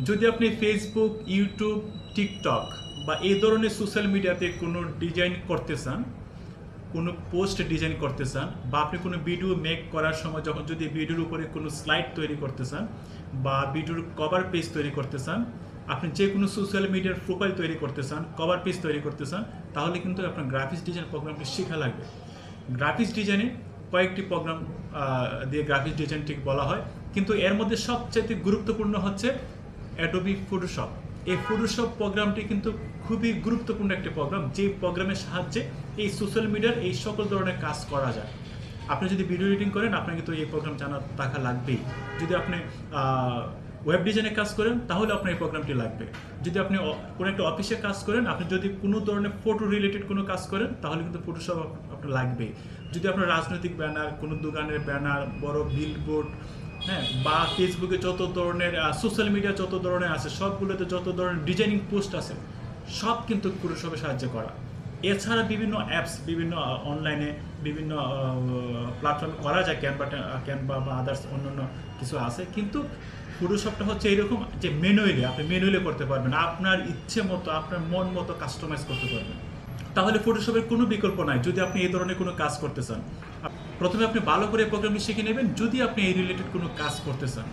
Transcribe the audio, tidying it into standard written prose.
যদি আপনি Facebook, YouTube, TikTok বা এই ধরনের সোশ্যাল মিডিয়াতে কোনো ডিজাইন করতে চান, কোনো পোস্ট ডিজাইন করতে চান, বা আপনি কোনো ভিডিও মেক করার সময় যখন যদি ভিডিওর উপরে কোনো স্লাইড তৈরি করতে চান বা ভিডিওর কভার পেজ তৈরি করতে চান, আপনি যে কোনো সোশ্যাল মিডিয়ার প্রোফাইল তৈরি করতে চান, কভার পেজ তৈরি করতে চান, তাহলে কিন্তু আপনার গ্রাফিক্স ডিজাইন প্রোগ্রামটি শেখা লাগবে। গ্রাফিক্স ডিজাইনে কয়েকটি প্রোগ্রাম দিয়ে গ্রাফিক্স ডিজাইন ঠিক বলা হয়, কিন্তু এর মধ্যে সবচেয়ে গুরুত্বপূর্ণ হচ্ছে অ্যাডোবি ফটোশপ। এই ফটোশপ প্রোগ্রামটি কিন্তু খুবই গুরুত্বপূর্ণ একটি প্রোগ্রাম, যে প্রোগ্রামের সাহায্যে এই সোশ্যাল মিডিয়ার এই সকল ধরনের কাজ করা যায়। আপনি যদি ভিডিও এডিটিং করেন, আপনার কিন্তু এই প্রোগ্রাম জানা থাকা লাগবেই। যদি আপনি ওয়েব ডিজাইনে কাজ করেন, তাহলে আপনার এই প্রোগ্রামটি লাগবে। যদি আপনি কোনো একটা অফিসে কাজ করেন, আপনি যদি কোনো ধরনের ফটো রিলেটেড কোনো কাজ করেন, তাহলে কিন্তু ফটোশপ আপনার লাগবেই। যদি আপনার রাজনৈতিক ব্যানার, কোনো দোকানের ব্যানার, বড় বিলবোর্ড, হ্যাঁ, বা ফেসবুকে যত ধরনের সোশ্যাল মিডিয়া যত ধরনের আছে, সবগুলোতে যত ধরনের ডিজাইনিং পোস্ট আছে, সব কিন্তু ফটোশপের সাহায্যে করা। এছাড়া বিভিন্ন অ্যাপস, বিভিন্ন অনলাইনে বিভিন্ন প্ল্যাটফর্মে করা যায়, ক্যানভা বা আদার্স অন্যান্য কিছু আছে, কিন্তু ফটোশপটা হচ্ছে এইরকম যে আপনি ম্যানুয়ালি করতে পারবেন, আপনার ইচ্ছে মতো, আপনার মন মতো কাস্টমাইজ করতে পারবেন। তাহলে ফটোশপের কোনো বিকল্প নাই যদি আপনি এই ধরনের কোনো কাজ করতে চান। প্রথমে আপনি ভালো করে প্রোগ্রামিং শিখে নেবেন যদি আপনি এই রিলেটেড কোনো কাজ করতে চান।